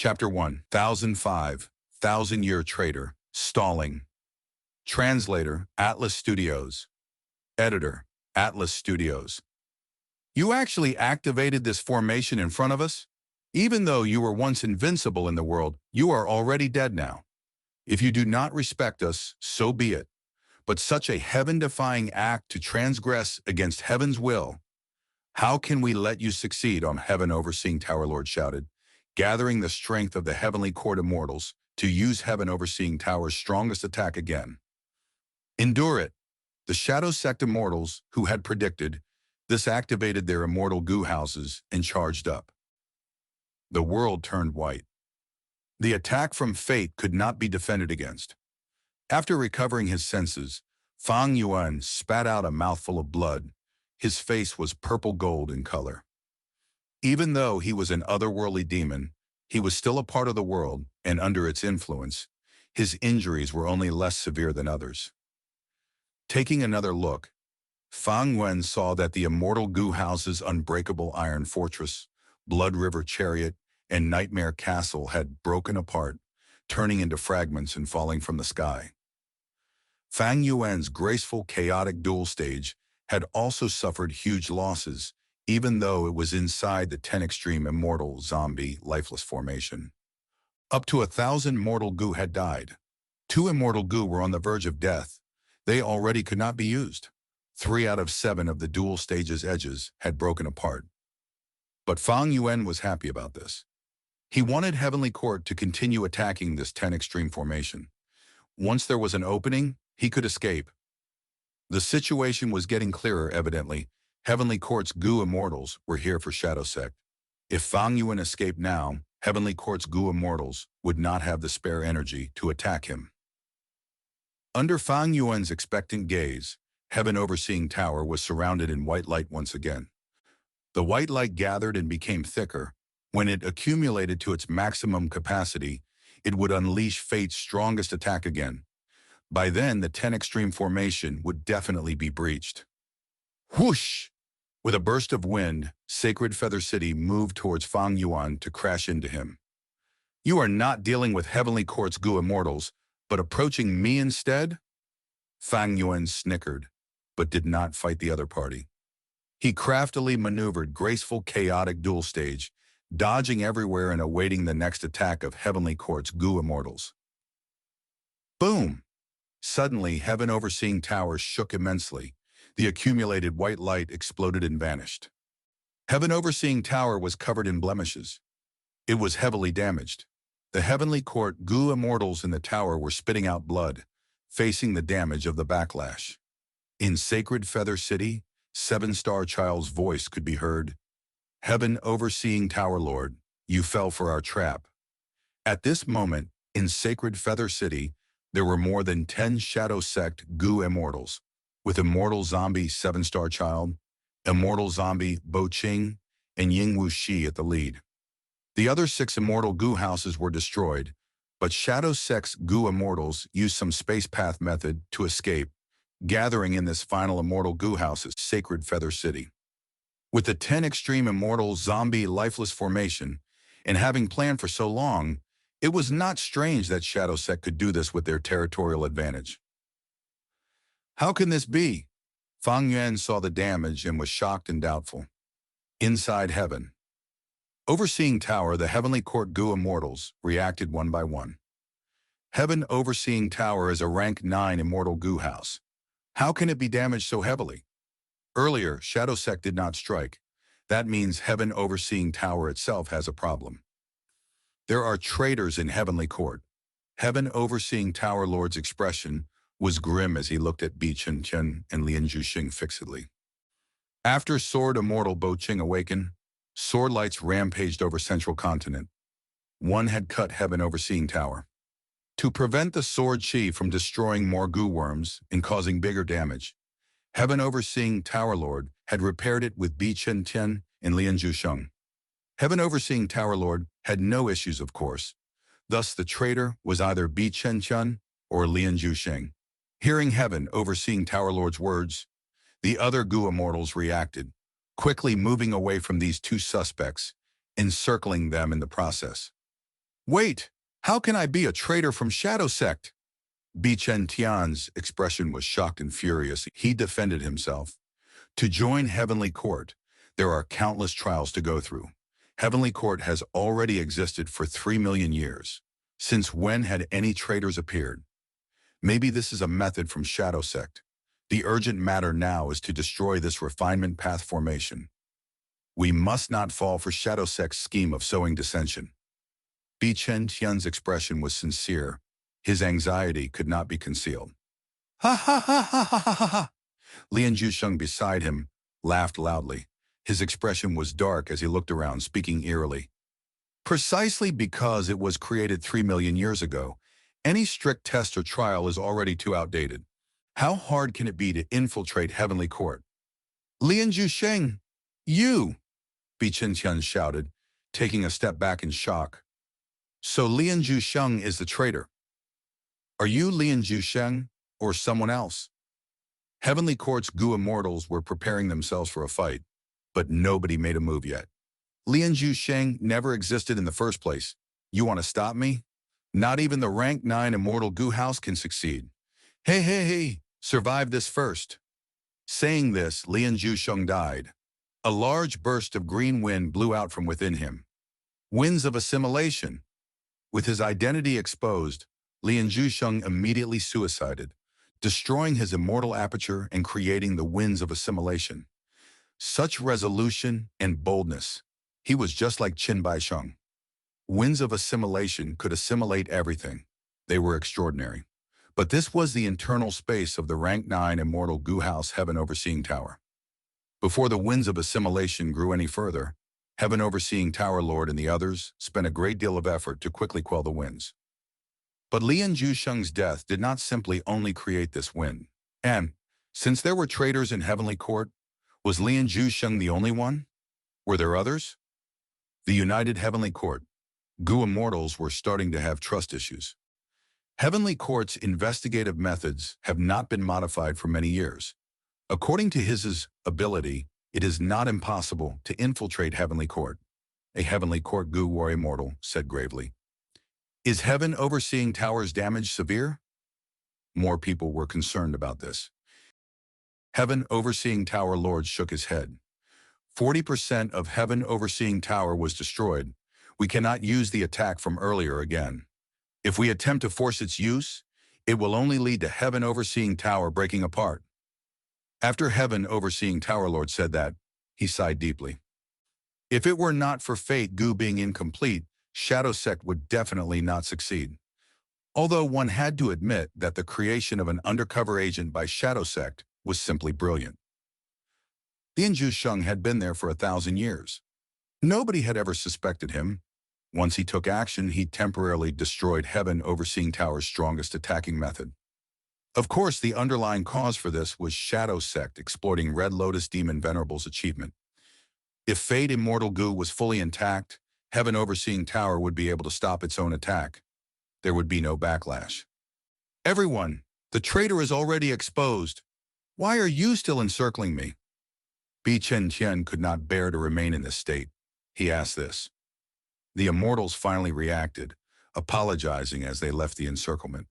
Chapter 1, 1005, Thousand-Year Traitor, Stalling. Translator, Atlas Studios. Editor, Atlas Studios. You actually activated this formation in front of us? Even though you were once invincible in the world, you are already dead now. If you do not respect us, so be it. But such a heaven-defying act to transgress against heaven's will, how can we let you succeed? Heaven Overseeing Tower Lord shouted, gathering the strength of the heavenly court immortals to use Heaven Overseeing Tower's strongest attack again. Endure it. The Shadow Sect immortals, who had predicted this, activated their immortal goo houses and charged up. The world turned white. The attack from fate could not be defended against. After recovering his senses, Fang Yuan spat out a mouthful of blood. His face was purple gold in color. Even though he was an otherworldly demon, he was still a part of the world, and under its influence, his injuries were only less severe than others. Taking another look, Fang Yuan saw that the immortal goo house's unbreakable iron fortress, Blood River Chariot, and Nightmare Castle had broken apart, turning into fragments and falling from the sky. Fang Yuan's graceful, chaotic duel stage had also suffered huge losses, even though it was inside the 10 extreme immortal zombie lifeless formation. Up to 1,000 mortal goo had died. 2 immortal goo were on the verge of death. They already could not be used. 3 out of 7 of the duel stage's edges had broken apart. But Fang Yuan was happy about this. He wanted Heavenly Court to continue attacking this 10 extreme formation. Once there was an opening, he could escape. The situation was getting clearer, evidently. Heavenly Court's goo immortals were here for Shadow Sect. If Fang Yuan escaped now, Heavenly Court's goo immortals would not have the spare energy to attack him. Under Fang Yuan's expectant gaze, Heaven Overseeing Tower was surrounded in white light once again. The white light gathered and became thicker. When it accumulated to its maximum capacity, it would unleash fate's strongest attack again. By then, the 10 extreme formation would definitely be breached. Whoosh! With a burst of wind, Sacred Feather City moved towards Fang Yuan to crash into him. You are not dealing with Heavenly Court's goo immortals, but approaching me instead? Fang Yuan snickered, but did not fight the other party. He craftily maneuvered graceful, chaotic duel stage, dodging everywhere and awaiting the next attack of Heavenly Court's goo immortals. Boom! Suddenly, Heaven Overseeing Tower shook immensely. The accumulated white light exploded and vanished. Heaven Overseeing Tower was covered in blemishes. It was heavily damaged. The Heavenly Court goo immortals in the tower were spitting out blood, facing the damage of the backlash. In Sacred Feather City, 7-Star Child's voice could be heard. Heaven Overseeing Tower Lord, you fell for our trap. At this moment, in Sacred Feather City, there were more than 10 Shadow Sect goo immortals, with Immortal Zombie 7-Star Child, Immortal Zombie Bo Qing, and Ying Wu Shi at the lead. The other 6 immortal goo houses were destroyed, but Shadow Sect's goo immortals used some space path method to escape, gathering in this final immortal goo house's Sacred Feather City. With the 10 extreme immortal zombie lifeless formation, and having planned for so long, it was not strange that Shadow Sect could do this with their territorial advantage. How can this be? Fang Yuan saw the damage and was shocked and doubtful. Inside Heaven Overseeing Tower, the Heavenly Court goo immortals reacted one by one. Heaven Overseeing Tower is a rank 9 immortal goo house. How can it be damaged so heavily? Earlier, Shadow Sect did not strike. That means Heaven Overseeing Tower itself has a problem. There are traitors in Heavenly Court. Heaven Overseeing Tower Lord's expression was grim as he looked at Bi Chen Chen and Lian Zhuxing fixedly. After Sword Immortal Bo Qing awakened, sword lights rampaged over Central Continent. One had cut Heaven Overseeing Tower. To prevent the sword chi from destroying more goo worms and causing bigger damage, Heaven Overseeing Tower Lord had repaired it with Bi Chen Chen and Lian Zhuxing. Heaven Overseeing Tower Lord had no issues, of course. Thus, the traitor was either Bi Chen Chen or Lian Zhuxing. Hearing Heaven Overseeing Tower Lord's words, the other goo immortals reacted, quickly moving away from these 2 suspects, encircling them in the process. Wait, how can I be a traitor from Shadow Sect? Bi Chen Tian's expression was shocked and furious. He defended himself. To join Heavenly Court, there are countless trials to go through. Heavenly Court has already existed for 3 million years. Since when had any traitors appeared? Maybe this is a method from Shadow Sect. The urgent matter now is to destroy this refinement path formation. We must not fall for Shadow Sect's scheme of sowing dissension. Bi Chen Tian's expression was sincere. His anxiety could not be concealed. Ha ha ha ha ha ha ha! Lian Zhusheng beside him laughed loudly. His expression was dark as he looked around, speaking eerily. Precisely because it was created 3 million years ago, any strict test or trial is already too outdated. How hard can it be to infiltrate Heavenly Court? Lian Zhusheng, you! Bi Chen Tian shouted, taking a step back in shock. So Lian Zhusheng is the traitor. Are you Lian Zhusheng or someone else? Heavenly Court's Gu immortals were preparing themselves for a fight, but nobody made a move yet. Lian Zhusheng never existed in the first place. You want to stop me? Not even the rank 9 immortal Gu house can succeed. Hey, hey, hey, survive this first. Saying this, Lian Zhusheng died. A large burst of green wind blew out from within him. Winds of assimilation. With his identity exposed, Lian Zhusheng immediately suicided, destroying his immortal aperture and creating the winds of assimilation. Such resolution and boldness. He was just like Qin Baisheng. Winds of assimilation could assimilate everything. They were extraordinary. But this was the internal space of the rank 9 immortal Gu House Heaven Overseeing Tower. Before the winds of assimilation grew any further, Heaven Overseeing Tower Lord and the others spent a great deal of effort to quickly quell the winds. But Lian Zhusheng's death did not simply only create this wind. And, since there were traitors in Heavenly Court, was Lian Zhusheng the only one? Were there others? The United Heavenly Court, Gu Immortals were starting to have trust issues. Heavenly Court's investigative methods have not been modified for many years. According to his ability, it is not impossible to infiltrate Heavenly Court. A Heavenly Court Gu War Immortal said gravely. Is Heaven Overseeing Tower's damage severe? More people were concerned about this. Heaven Overseeing Tower Lord shook his head. 40% of Heaven Overseeing Tower was destroyed. We cannot use the attack from earlier again. If we attempt to force its use, it will only lead to Heaven Overseeing Tower breaking apart. After Heaven Overseeing Tower Lord said that, he sighed deeply. If it were not for Fate Gu being incomplete, Shadow Sect would definitely not succeed. Although one had to admit that the creation of an undercover agent by Shadow Sect was simply brilliant. Lian Zhusheng had been there for 1,000 years. Nobody had ever suspected him. Once he took action, he temporarily destroyed Heaven Overseeing Tower's strongest attacking method. Of course, the underlying cause for this was Shadow Sect exploiting Red Lotus Demon Venerable's achievement. If Fate Immortal Gu was fully intact, Heaven Overseeing Tower would be able to stop its own attack. There would be no backlash. Everyone, the traitor is already exposed. Why are you still encircling me? Bi Chen Tian could not bear to remain in this state. He asked this. The immortals finally reacted, apologizing as they left the encirclement.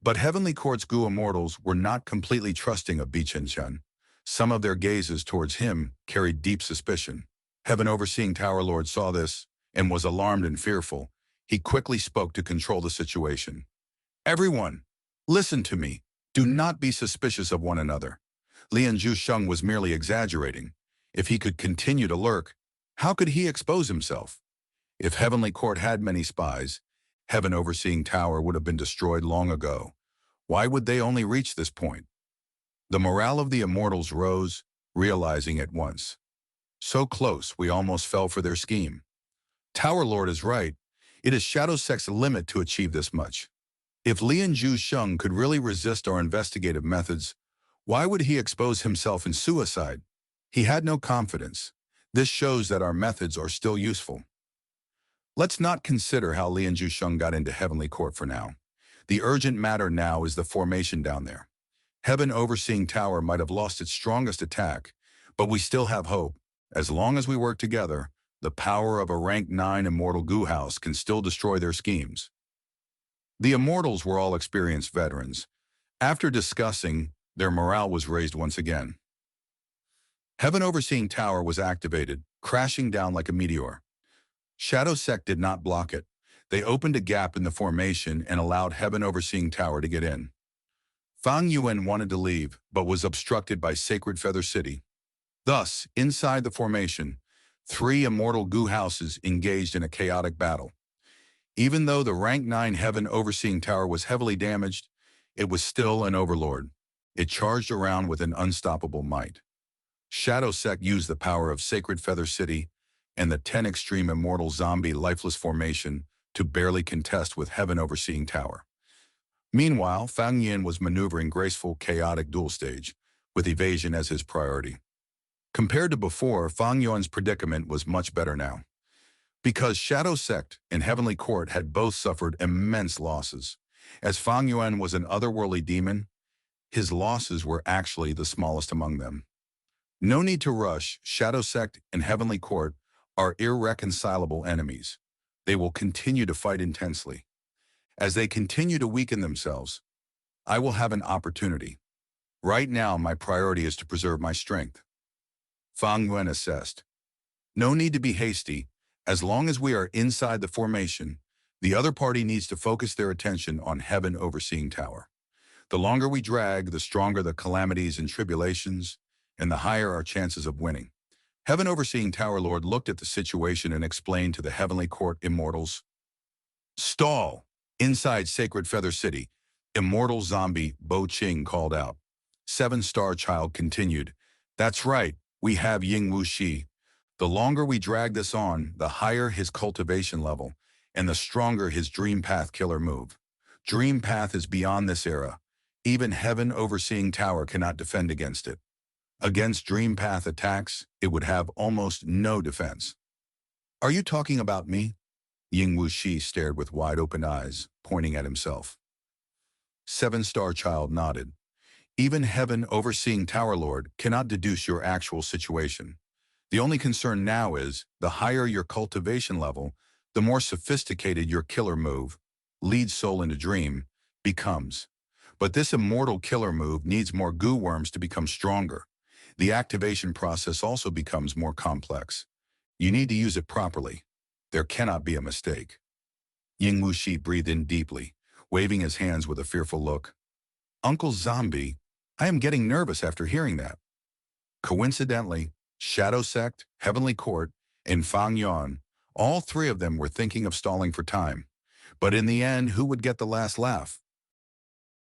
But Heavenly Court's Gu immortals were not completely trusting of Bi Chen Tian. Some of their gazes towards him carried deep suspicion. Heaven Overseeing Tower Lord saw this and was alarmed and fearful. He quickly spoke to control the situation. Everyone, listen to me. Do not be suspicious of one another. Lian Zhusheng was merely exaggerating. If he could continue to lurk, how could he expose himself? If Heavenly Court had many spies, Heaven Overseeing Tower would have been destroyed long ago. Why would they only reach this point? The morale of the immortals rose, realizing at once. So close, we almost fell for their scheme. Tower Lord is right. It is Shadow Sect's limit to achieve this much. If Lian Zhusheng could really resist our investigative methods, why would he expose himself in suicide? He had no confidence. This shows that our methods are still useful. Let's not consider how Lian Zhusheng got into Heavenly Court for now. The urgent matter now is the formation down there. Heaven Overseeing Tower might have lost its strongest attack, but we still have hope. As long as we work together, the power of a rank 9 immortal goo house can still destroy their schemes. The immortals were all experienced veterans. After discussing, their morale was raised once again. Heaven Overseeing Tower was activated, crashing down like a meteor. Shadow Sect did not block it. They opened a gap in the formation and allowed Heaven Overseeing Tower to get in. Fang Yuan wanted to leave, but was obstructed by Sacred Feather City. Thus, inside the formation, 3 immortal goo houses engaged in a chaotic battle. Even though the rank 9 Heaven Overseeing Tower was heavily damaged, it was still an overlord. It charged around with an unstoppable might. Shadow Sect used the power of Sacred Feather City and the 10 extreme immortal zombie lifeless formation to barely contest with Heaven Overseeing Tower. Meanwhile, Fang Yin was maneuvering graceful, chaotic duel stage, with evasion as his priority. Compared to before, Fang Yuan's predicament was much better now. Because Shadow Sect and Heavenly Court had both suffered immense losses. As Fang Yuan was an otherworldly demon, his losses were actually the smallest among them. No need to rush. Shadow Sect and Heavenly Court are irreconcilable enemies. They will continue to fight intensely. As they continue to weaken themselves, I will have an opportunity. Right now, my priority is to preserve my strength. Fang Yuan assessed. No need to be hasty. As long as we are inside the formation, the other party needs to focus their attention on Heaven Overseeing Tower. The longer we drag, the stronger the calamities and tribulations, and the higher our chances of winning. Heaven Overseeing Tower Lord looked at the situation and explained to the Heavenly Court immortals. Stall! Inside Sacred Feather City, immortal zombie Bo Qing called out. 7-star child continued. That's right, we have Ying Wu Shi. The longer we drag this on, the higher his cultivation level, and the stronger his Dream Path killer move. Dream Path is beyond this era. Even Heaven Overseeing Tower cannot defend against it. Against Dream Path attacks, it would have almost no defense. Are you talking about me? Ying Wu Shi stared with wide-open eyes, pointing at himself. 7-star child nodded. Even Heaven Overseeing Tower Lord cannot deduce your actual situation. The only concern now is, the higher your cultivation level, the more sophisticated your killer move, lead soul into dream, becomes. But this immortal killer move needs more goo worms to become stronger. The activation process also becomes more complex. You need to use it properly. There cannot be a mistake. Ying Wu Shi breathed in deeply, waving his hands with a fearful look. Uncle Zombie, I am getting nervous after hearing that. Coincidentally, Shadow Sect, Heavenly Court, and Fang Yuan, all 3 of them were thinking of stalling for time. But in the end, who would get the last laugh?